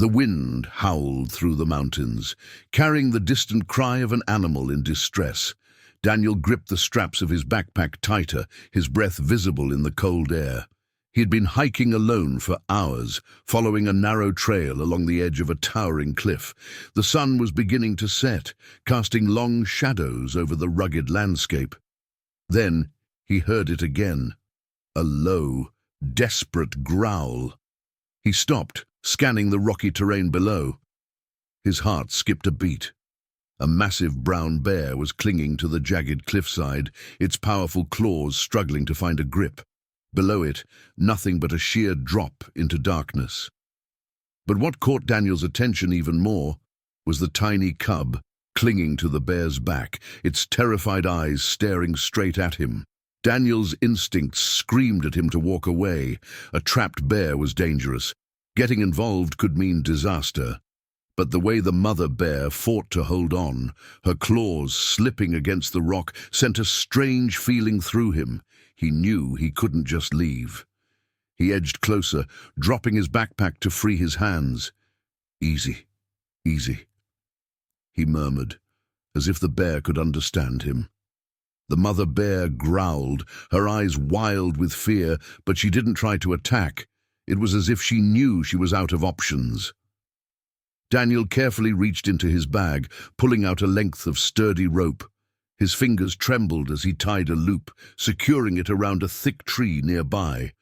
The wind howled through the mountains, carrying the distant cry of an animal in distress. Daniel gripped the straps of his backpack tighter, his breath visible in the cold air. He had been hiking alone for hours, following a narrow trail along the edge of a towering cliff. The sun was beginning to set, casting long shadows over the rugged landscape. Then he heard it again, a low, desperate growl. He stopped, scanning the rocky terrain below. His heart skipped a beat. A massive brown bear was clinging to the jagged cliffside, its powerful claws struggling to find a grip. Below it, nothing but a sheer drop into darkness. But what caught Daniel's attention even more was the tiny cub clinging to the bear's back, its terrified eyes staring straight at him. Daniel's instincts screamed at him to walk away. A trapped bear was dangerous. Getting involved could mean disaster. But the way the mother bear fought to hold on, her claws slipping against the rock, sent a strange feeling through him. He knew he couldn't just leave. He edged closer, dropping his backpack to free his hands. "Easy, easy," he murmured, as if the bear could understand him. The mother bear growled, her eyes wild with fear, but she didn't try to attack. It was as if she knew she was out of options. Daniel carefully reached into his bag, pulling out a length of sturdy rope. His fingers trembled as he tied a loop, securing it around a thick tree nearby.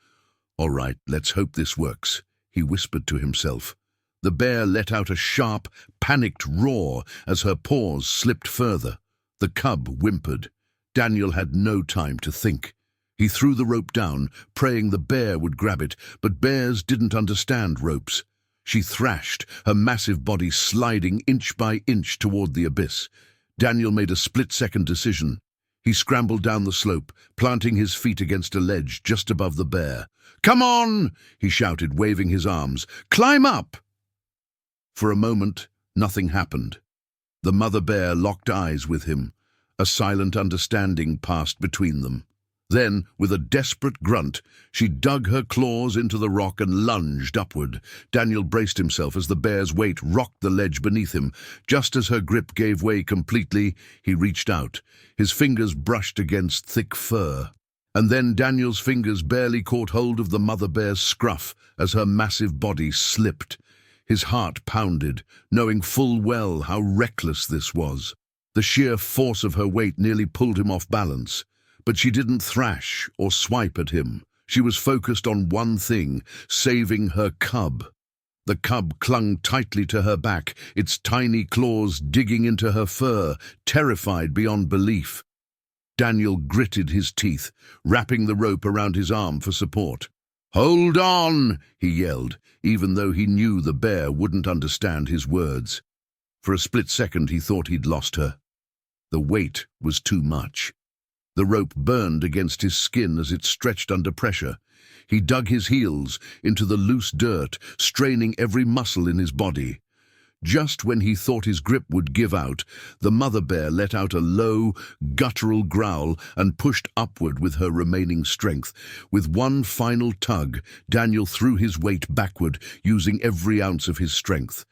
"All right, let's hope this works," he whispered to himself. The bear let out a sharp, panicked roar as her paws slipped further. The cub whimpered. Daniel had no time to think. He threw the rope down, praying the bear would grab it, but bears didn't understand ropes. She thrashed, her massive body sliding inch by inch toward the abyss. Daniel made a split-second decision. He scrambled down the slope, planting his feet against a ledge just above the bear. "Come on!" he shouted, waving his arms. "Climb up!" For a moment, nothing happened. The mother bear locked eyes with him. A silent understanding passed between them. Then, with a desperate grunt, she dug her claws into the rock and lunged upward. Daniel braced himself as the bear's weight rocked the ledge beneath him. Just as her grip gave way completely, he reached out. His fingers brushed against thick fur. And then Daniel's fingers barely caught hold of the mother bear's scruff as her massive body slipped. His heart pounded, knowing full well how reckless this was. The sheer force of her weight nearly pulled him off balance. But she didn't thrash or swipe at him. She was focused on one thing, saving her cub. The cub clung tightly to her back, its tiny claws digging into her fur, terrified beyond belief. Daniel gritted his teeth, wrapping the rope around his arm for support. "Hold on!" he yelled, even though he knew the bear wouldn't understand his words. For a split second he thought he'd lost her. The weight was too much. The rope burned against his skin as it stretched under pressure. He dug his heels into the loose dirt, straining every muscle in his body. Just when he thought his grip would give out, the mother bear let out a low, guttural growl and pushed upward with her remaining strength. With one final tug, Daniel threw his weight backward, using every ounce of his strength.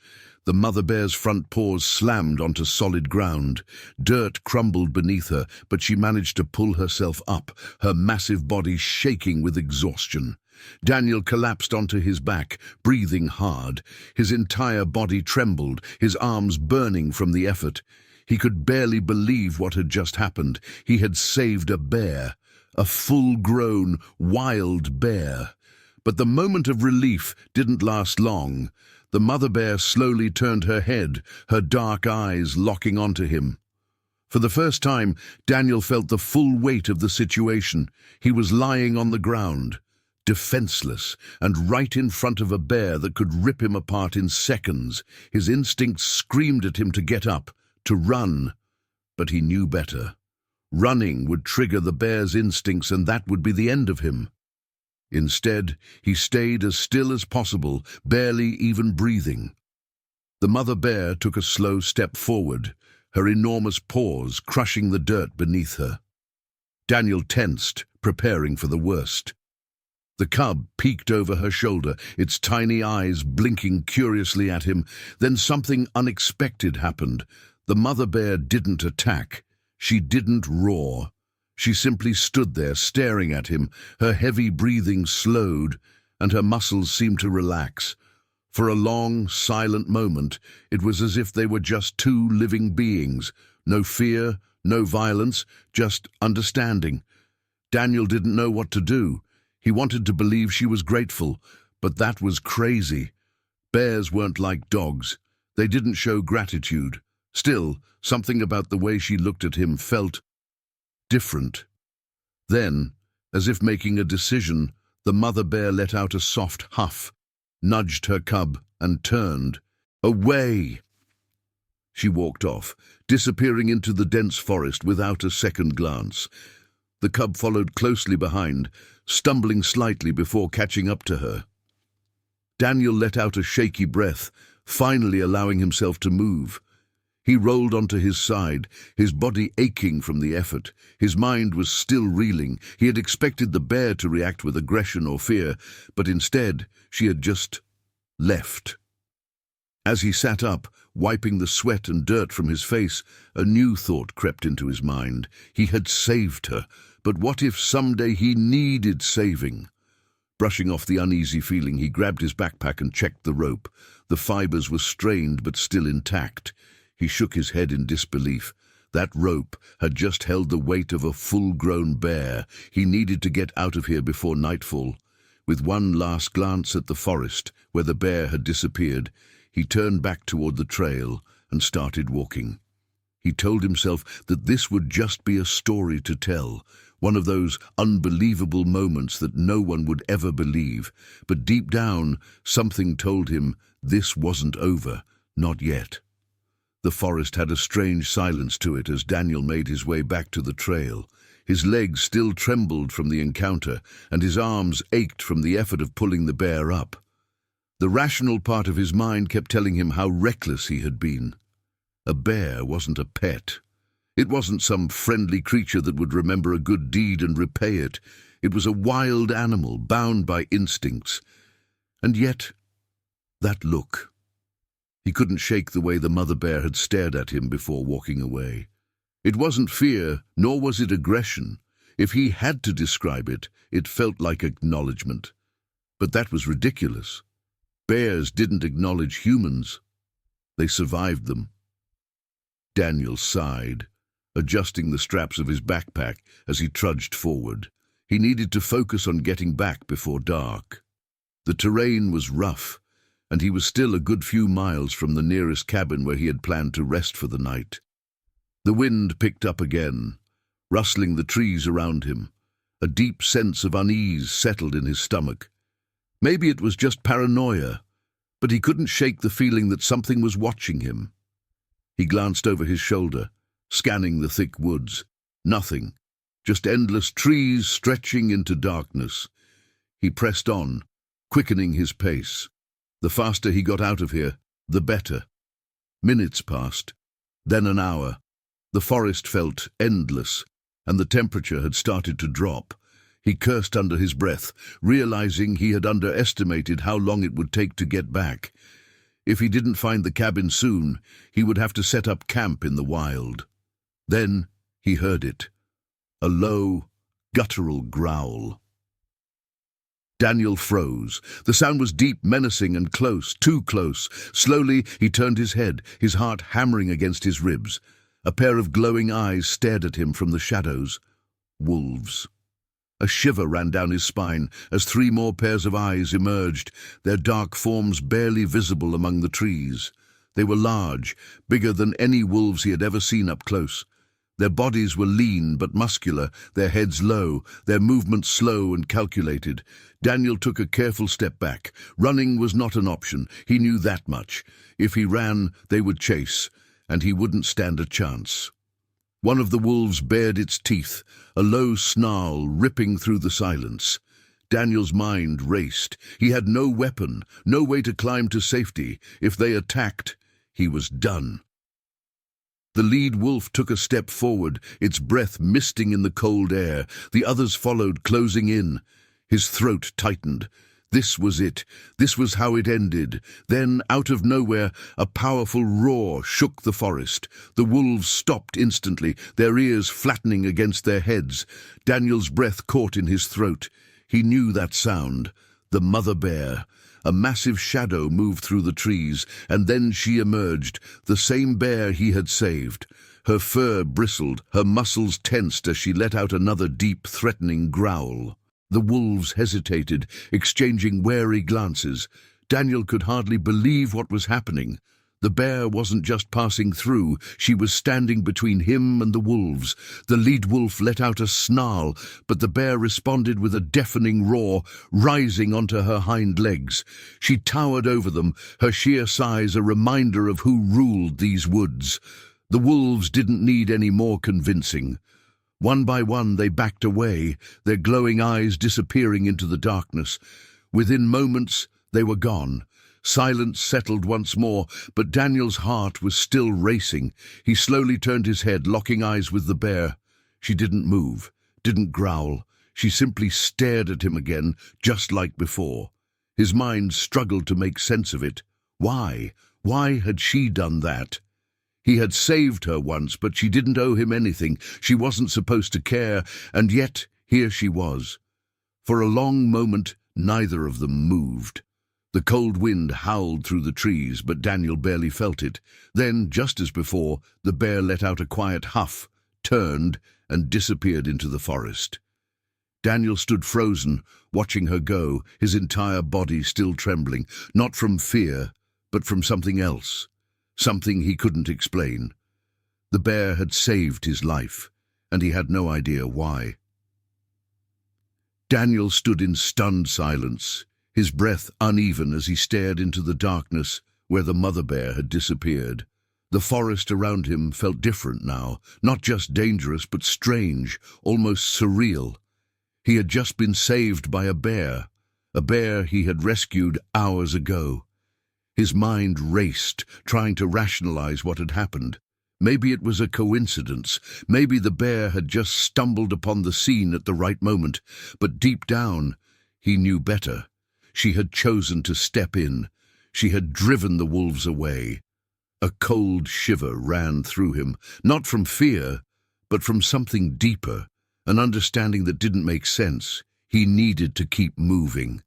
The mother bear's front paws slammed onto solid ground. Dirt crumbled beneath her, but she managed to pull herself up, her massive body shaking with exhaustion. Daniel collapsed onto his back, breathing hard. His entire body trembled, his arms burning from the effort. He could barely believe what had just happened. He had saved a bear, a full-grown, wild bear. But the moment of relief didn't last long. The mother bear slowly turned her head, her dark eyes locking onto him. For the first time, Daniel felt the full weight of the situation. He was lying on the ground, defenseless, and right in front of a bear that could rip him apart in seconds. His instincts screamed at him to get up, to run. But he knew better. Running would trigger the bear's instincts, and that would be the end of him. Instead, he stayed as still as possible, barely even breathing. The mother bear took a slow step forward, her enormous paws crushing the dirt beneath her. Daniel tensed, preparing for the worst. The cub peeked over her shoulder, its tiny eyes blinking curiously at him. Then something unexpected happened. The mother bear didn't attack. She didn't roar. She simply stood there staring at him. Her heavy breathing slowed, and her muscles seemed to relax. For a long, silent moment, it was as if they were just two living beings. No fear, no violence, just understanding. Daniel didn't know what to do. He wanted to believe she was grateful, but that was crazy. Bears weren't like dogs. They didn't show gratitude. Still, something about the way she looked at him felt different. Then, as if making a decision, the mother bear let out a soft huff, nudged her cub, and turned. Away! She walked off, disappearing into the dense forest without a second glance. The cub followed closely behind, stumbling slightly before catching up to her. Daniel let out a shaky breath, finally allowing himself to move. He rolled onto his side, his body aching from the effort. His mind was still reeling. He had expected the bear to react with aggression or fear, but instead she had just left. As he sat up, wiping the sweat and dirt from his face, a new thought crept into his mind. He had saved her, but what if someday he needed saving? Brushing off the uneasy feeling, he grabbed his backpack and checked the rope. The fibers were strained but still intact. He shook his head in disbelief. That rope had just held the weight of a full-grown bear. He needed to get out of here before nightfall. With one last glance at the forest, where the bear had disappeared, he turned back toward the trail and started walking. He told himself that this would just be a story to tell, one of those unbelievable moments that no one would ever believe. But deep down, something told him this wasn't over, not yet. The forest had a strange silence to it as Daniel made his way back to the trail. His legs still trembled from the encounter, and his arms ached from the effort of pulling the bear up. The rational part of his mind kept telling him how reckless he had been. A bear wasn't a pet. It wasn't some friendly creature that would remember a good deed and repay it. It was a wild animal, bound by instincts. And yet, that look. He couldn't shake the way the mother bear had stared at him before walking away. It wasn't fear, nor was it aggression. If he had to describe it, it felt like acknowledgement. But that was ridiculous. Bears didn't acknowledge humans. They survived them. Daniel sighed, adjusting the straps of his backpack as he trudged forward. He needed to focus on getting back before dark. The terrain was rough, and he was still a good few miles from the nearest cabin where he had planned to rest for the night. The wind picked up again, rustling the trees around him. A deep sense of unease settled in his stomach. Maybe it was just paranoia, but he couldn't shake the feeling that something was watching him. He glanced over his shoulder, scanning the thick woods. Nothing, just endless trees stretching into darkness. He pressed on, quickening his pace. The faster he got out of here, the better. Minutes passed, then an hour. The forest felt endless, and the temperature had started to drop. He cursed under his breath, realizing he had underestimated how long it would take to get back. If he didn't find the cabin soon, he would have to set up camp in the wild. Then he heard it, a low, guttural growl. Daniel froze. The sound was deep, menacing, and close, too close. Slowly, he turned his head, his heart hammering against his ribs. A pair of glowing eyes stared at him from the shadows. Wolves. A shiver ran down his spine as 3 more pairs of eyes emerged, their dark forms barely visible among the trees. They were large, bigger than any wolves he had ever seen up close. Their bodies were lean but muscular, their heads low, their movements slow and calculated. Daniel took a careful step back. Running was not an option. He knew that much. If he ran, they would chase, and he wouldn't stand a chance. One of the wolves bared its teeth, a low snarl ripping through the silence. Daniel's mind raced. He had no weapon, no way to climb to safety. If they attacked, he was done. The lead wolf took a step forward, its breath misting in the cold air. The others followed, closing in. His throat tightened. This was it. This was how it ended. Then, out of nowhere, a powerful roar shook the forest. The wolves stopped instantly, their ears flattening against their heads. Daniel's breath caught in his throat. He knew that sound. The mother bear. A massive shadow moved through the trees, and then she emerged, the same bear he had saved. Her fur bristled, her muscles tensed as she let out another deep, threatening growl. The wolves hesitated, exchanging wary glances. Daniel could hardly believe what was happening. The bear wasn't just passing through, she was standing between him and the wolves. The lead wolf let out a snarl, but the bear responded with a deafening roar, rising onto her hind legs. She towered over them, her sheer size a reminder of who ruled these woods. The wolves didn't need any more convincing. One by one they backed away, their glowing eyes disappearing into the darkness. Within moments they were gone. Silence settled once more, but Daniel's heart was still racing. He slowly turned his head, locking eyes with the bear. She didn't move, didn't growl. She simply stared at him again, just like before. His mind struggled to make sense of it. Why? Why had she done that? He had saved her once, but she didn't owe him anything. She wasn't supposed to care, and yet here she was. For a long moment, neither of them moved. The cold wind howled through the trees, but Daniel barely felt it. Then, just as before, the bear let out a quiet huff, turned, and disappeared into the forest. Daniel stood frozen, watching her go, his entire body still trembling, not from fear, but from something else. Something he couldn't explain. The bear had saved his life, and he had no idea why. Daniel stood in stunned silence, his breath uneven as he stared into the darkness where the mother bear had disappeared. The forest around him felt different now, not just dangerous but strange, almost surreal. He had just been saved by a bear he had rescued hours ago. His mind raced, trying to rationalize what had happened. Maybe it was a coincidence. Maybe the bear had just stumbled upon the scene at the right moment. But deep down, he knew better. She had chosen to step in. She had driven the wolves away. A cold shiver ran through him, not from fear, but from something deeper, an understanding that didn't make sense. He needed to keep moving.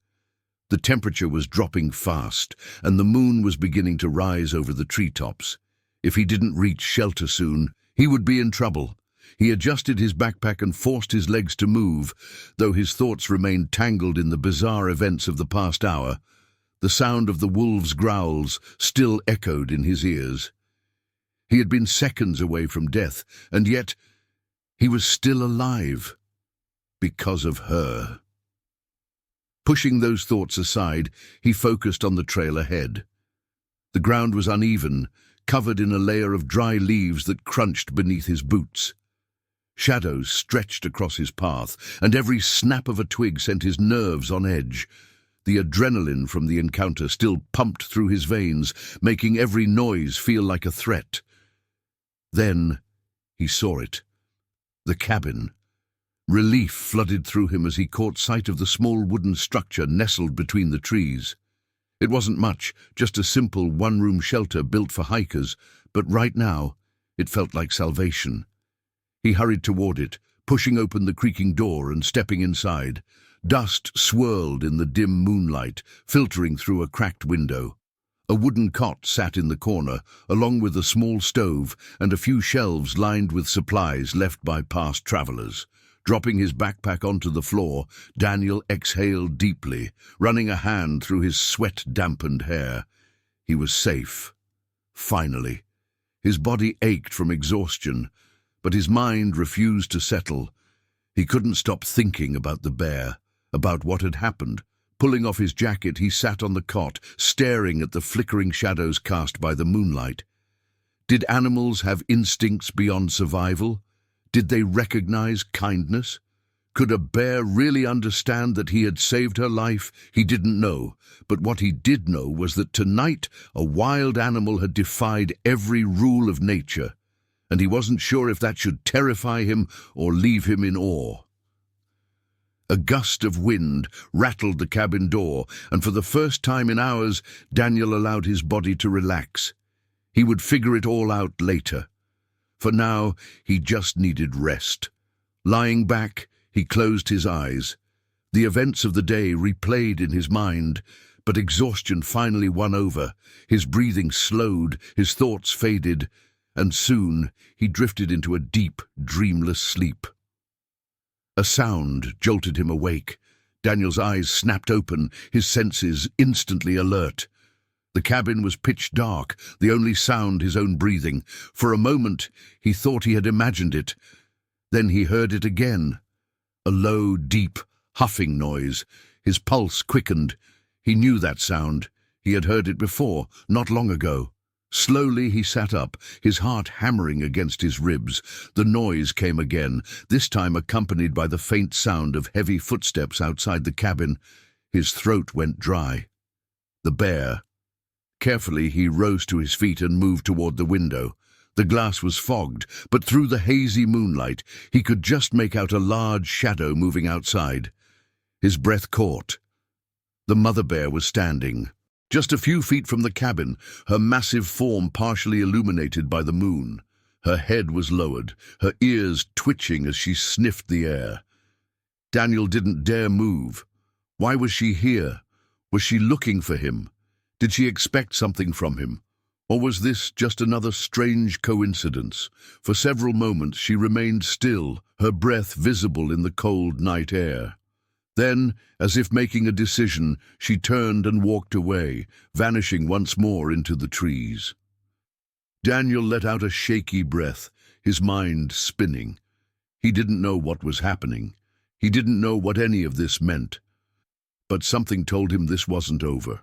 The temperature was dropping fast, and the moon was beginning to rise over the treetops. If he didn't reach shelter soon, he would be in trouble. He adjusted his backpack and forced his legs to move, though his thoughts remained tangled in the bizarre events of the past hour. The sound of the wolves' growls still echoed in his ears. He had been seconds away from death, and yet he was still alive. Because of her. Pushing those thoughts aside, he focused on the trail ahead. The ground was uneven, covered in a layer of dry leaves that crunched beneath his boots. Shadows stretched across his path, and every snap of a twig sent his nerves on edge. The adrenaline from the encounter still pumped through his veins, making every noise feel like a threat. Then he saw it. The cabin. Relief flooded through him as he caught sight of the small wooden structure nestled between the trees. It wasn't much, just a simple one-room shelter built for hikers, but right now it felt like salvation. He hurried toward it, pushing open the creaking door and stepping inside. Dust swirled in the dim moonlight, filtering through a cracked window. A wooden cot sat in the corner, along with a small stove and a few shelves lined with supplies left by past travelers. Dropping his backpack onto the floor, Daniel exhaled deeply, running a hand through his sweat-dampened hair. He was safe. Finally. His body ached from exhaustion, but his mind refused to settle. He couldn't stop thinking about the bear, about what had happened. Pulling off his jacket, he sat on the cot, staring at the flickering shadows cast by the moonlight. Did animals have instincts beyond survival? Did they recognize kindness? Could a bear really understand that he had saved her life? He didn't know, but what he did know was that tonight a wild animal had defied every rule of nature, and he wasn't sure if that should terrify him or leave him in awe. A gust of wind rattled the cabin door, and for the first time in hours, Daniel allowed his body to relax. He would figure it all out later. For now, he just needed rest. Lying back, he closed his eyes. The events of the day replayed in his mind, but exhaustion finally won over. His breathing slowed, his thoughts faded, and soon he drifted into a deep, dreamless sleep. A sound jolted him awake. Daniel's eyes snapped open, his senses instantly alert. The cabin was pitch dark, the only sound his own breathing. For a moment, he thought he had imagined it. Then he heard it again. A low, deep, huffing noise. His pulse quickened. He knew that sound. He had heard it before, not long ago. Slowly he sat up, his heart hammering against his ribs. The noise came again, this time accompanied by the faint sound of heavy footsteps outside the cabin. His throat went dry. The bear. Carefully he rose to his feet and moved toward the window. The glass was fogged, but through the hazy moonlight he could just make out a large shadow moving outside. His breath caught. The mother bear was standing, just a few feet from the cabin, her massive form partially illuminated by the moon. Her head was lowered, her ears twitching as she sniffed the air. Daniel didn't dare move. Why was she here? Was she looking for him? Did she expect something from him? Or was this just another strange coincidence? For several moments she remained still, her breath visible in the cold night air. Then, as if making a decision, she turned and walked away, vanishing once more into the trees. Daniel let out a shaky breath, his mind spinning. He didn't know what was happening. He didn't know what any of this meant. But something told him this wasn't over.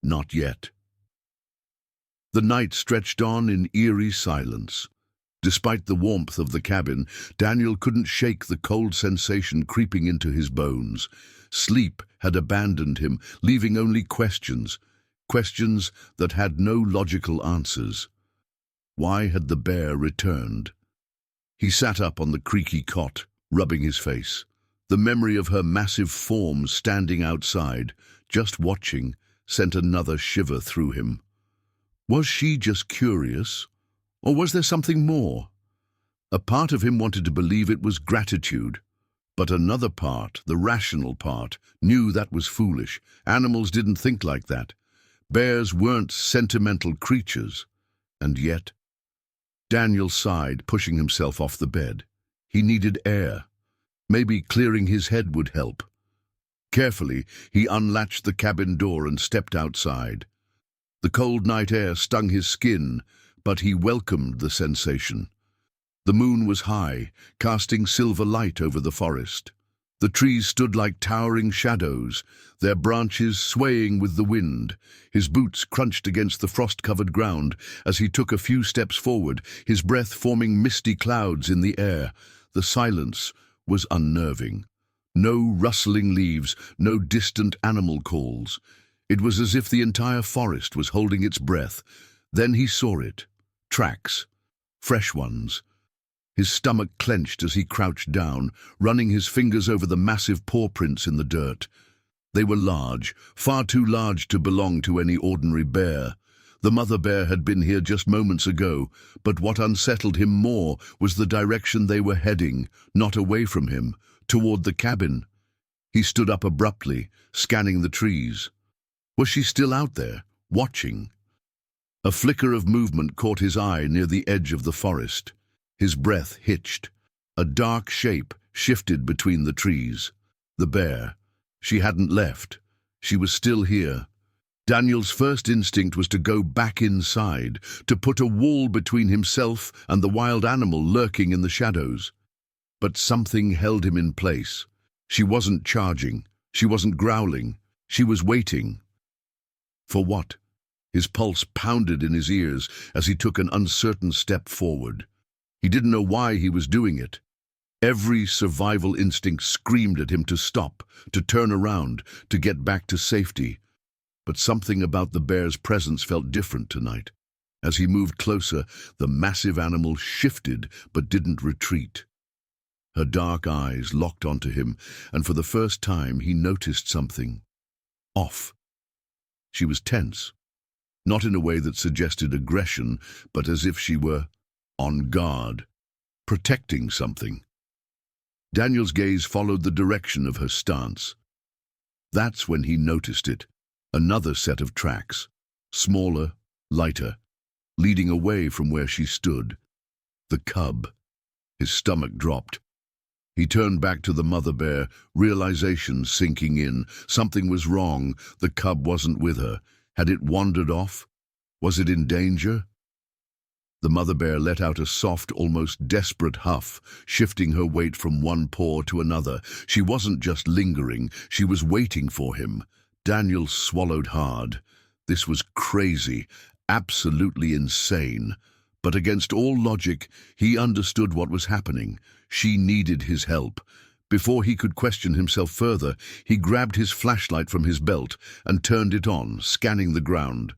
Not yet. The night stretched on in eerie silence. Despite the warmth of the cabin, Daniel couldn't shake the cold sensation creeping into his bones. Sleep had abandoned him, leaving only questions that had no logical answers. Why had the bear returned? He sat up on the creaky cot, rubbing his face. The memory of her massive form standing outside, just watching, sent another shiver through him. Was she just curious? Or was there something more? A part of him wanted to believe it was gratitude, but another part, the rational part, knew that was foolish. Animals didn't think like that. Bears weren't sentimental creatures. And yet, Daniel sighed, pushing himself off the bed. He needed air. Maybe clearing his head would help. Carefully, he unlatched the cabin door and stepped outside. The cold night air stung his skin, but he welcomed the sensation. The moon was high, casting silver light over the forest. The trees stood like towering shadows, their branches swaying with the wind. His boots crunched against the frost-covered ground as he took a few steps forward, his breath forming misty clouds in the air. The silence was unnerving. No rustling leaves, no distant animal calls. It was as if the entire forest was holding its breath. Then he saw it. Tracks. Fresh ones. His stomach clenched as he crouched down, running his fingers over the massive paw prints in the dirt. They were large, far too large to belong to any ordinary bear. The mother bear had been here just moments ago, but what unsettled him more was the direction they were heading, not away from him, toward the cabin. He stood up abruptly, scanning the trees. Was she still out there, watching? A flicker of movement caught his eye near the edge of the forest. His breath hitched. A dark shape shifted between the trees. The bear. She hadn't left. She was still here. Daniel's first instinct was to go back inside, to put a wall between himself and the wild animal lurking in the shadows. But something held him in place. She wasn't charging. She wasn't growling. She was waiting. For what? His pulse pounded in his ears as he took an uncertain step forward. He didn't know why he was doing it. Every survival instinct screamed at him to stop, to turn around, to get back to safety. But something about the bear's presence felt different tonight. As he moved closer, the massive animal shifted but didn't retreat. Her dark eyes locked onto him, and for the first time he noticed something off. She was tense, not in a way that suggested aggression, but as if she were on guard, protecting something. Daniel's gaze followed the direction of her stance. That's when he noticed it. Another set of tracks, smaller, lighter, leading away from where she stood. The cub. His stomach dropped. He turned back to the mother bear, realization sinking in. Something was wrong. The cub wasn't with her. Had it wandered off? Was it in danger? The mother bear let out a soft, almost desperate huff, shifting her weight from one paw to another. She wasn't just lingering, she was waiting for him. Daniel swallowed hard. This was crazy, absolutely insane. But against all logic, he understood what was happening. She needed his help. Before he could question himself further, he grabbed his flashlight from his belt and turned it on, scanning the ground.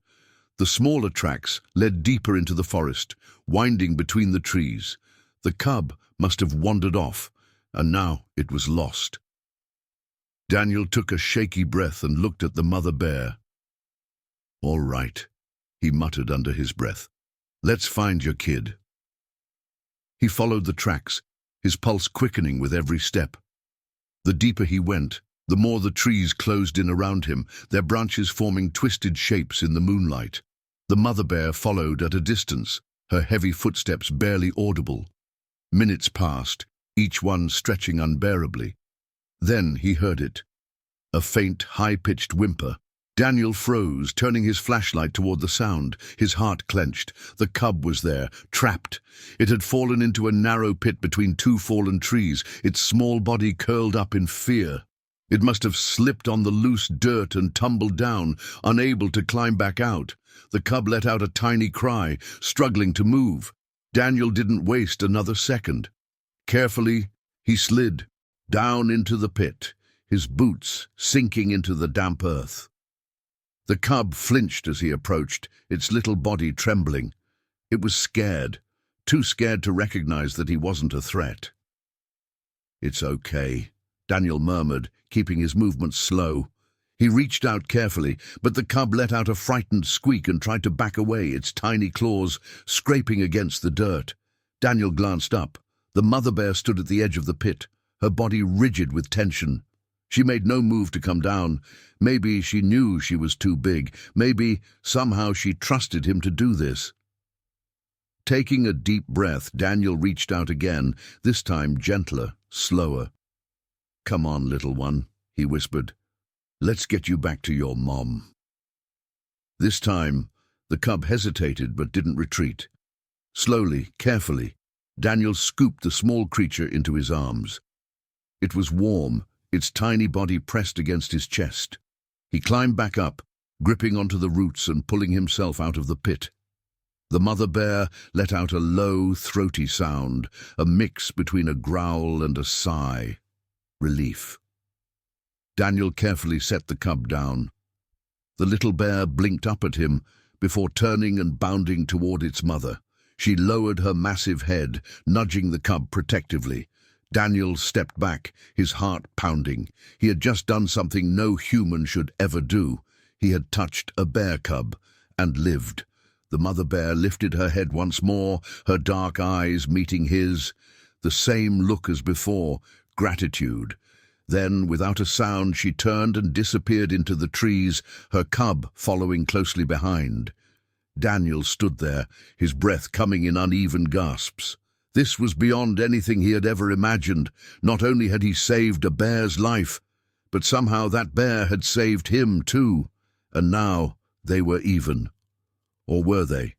The smaller tracks led deeper into the forest, winding between the trees. The cub must have wandered off, and now it was lost. Daniel took a shaky breath and looked at the mother bear. "All right," he muttered under his breath. "Let's find your kid." He followed the tracks, his pulse quickening with every step. The deeper he went, the more the trees closed in around him, their branches forming twisted shapes in the moonlight. The mother bear followed at a distance, her heavy footsteps barely audible. Minutes passed, each one stretching unbearably. Then he heard it. A faint, high-pitched whimper. Daniel froze, turning his flashlight toward the sound. His heart clenched. The cub was there, trapped. It had fallen into a narrow pit between two fallen trees, its small body curled up in fear. It must have slipped on the loose dirt and tumbled down, unable to climb back out. The cub let out a tiny cry, struggling to move. Daniel didn't waste another second. Carefully, he slid down into the pit, his boots sinking into the damp earth. The cub flinched as he approached, its little body trembling. It was scared, too scared to recognize that he wasn't a threat. "It's okay," Daniel murmured, keeping his movements slow. He reached out carefully, but the cub let out a frightened squeak and tried to back away, its tiny claws scraping against the dirt. Daniel glanced up. The mother bear stood at the edge of the pit, her body rigid with tension. She made no move to come down. Maybe she knew she was too big. Maybe somehow she trusted him to do this. Taking a deep breath, Daniel reached out again, this time gentler, slower. "Come on, little one," he whispered. "Let's get you back to your mom." This time, the cub hesitated but didn't retreat. Slowly, carefully, Daniel scooped the small creature into his arms. It was warm, its tiny body pressed against his chest. He climbed back up, gripping onto the roots and pulling himself out of the pit. The mother bear let out a low, throaty sound, a mix between a growl and a sigh. Relief. Daniel carefully set the cub down. The little bear blinked up at him before turning and bounding toward its mother. She lowered her massive head, nudging the cub protectively. Daniel stepped back, his heart pounding. He had just done something no human should ever do. He had touched a bear cub and lived. The mother bear lifted her head once more, her dark eyes meeting his. The same look as before, gratitude. Then, without a sound, she turned and disappeared into the trees, her cub following closely behind. Daniel stood there, his breath coming in uneven gasps. This was beyond anything he had ever imagined. Not only had he saved a bear's life, but somehow that bear had saved him too. And now they were even. Or were they?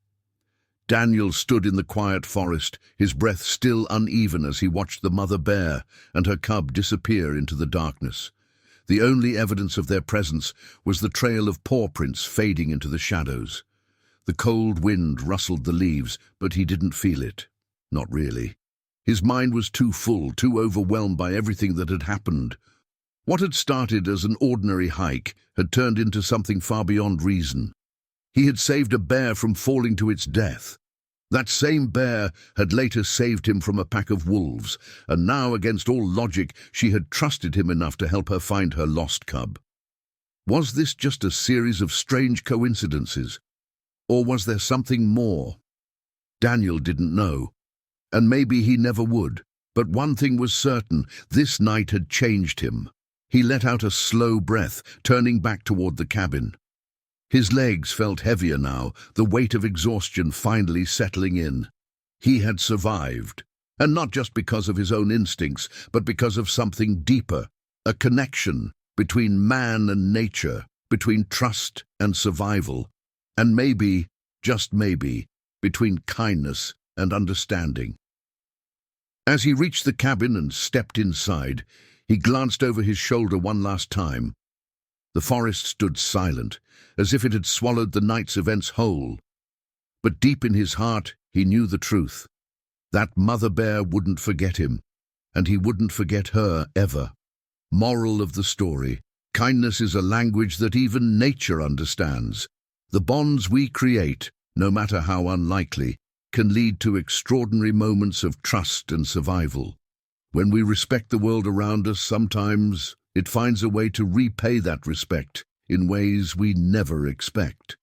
Daniel stood in the quiet forest, his breath still uneven as he watched the mother bear and her cub disappear into the darkness. The only evidence of their presence was the trail of paw prints fading into the shadows. The cold wind rustled the leaves, but he didn't feel it. Not really. His mind was too full, too overwhelmed by everything that had happened. What had started as an ordinary hike had turned into something far beyond reason. He had saved a bear from falling to its death. That same bear had later saved him from a pack of wolves, and now, against all logic, she had trusted him enough to help her find her lost cub. Was this just a series of strange coincidences? Or was there something more? Daniel didn't know, and maybe he never would. But one thing was certain, this night had changed him. He let out a slow breath, turning back toward the cabin. His legs felt heavier now, the weight of exhaustion finally settling in. He had survived, and not just because of his own instincts, but because of something deeper, a connection between man and nature, between trust and survival, and maybe, just maybe, between kindness and understanding. As he reached the cabin and stepped inside, he glanced over his shoulder one last time. The forest stood silent, as if it had swallowed the night's events whole. But deep in his heart, he knew the truth. That mother bear wouldn't forget him, and he wouldn't forget her ever. Moral of the story: kindness is a language that even nature understands. The bonds we create, no matter how unlikely, can lead to extraordinary moments of trust and survival. When we respect the world around us, sometimes it finds a way to repay that respect in ways we never expect.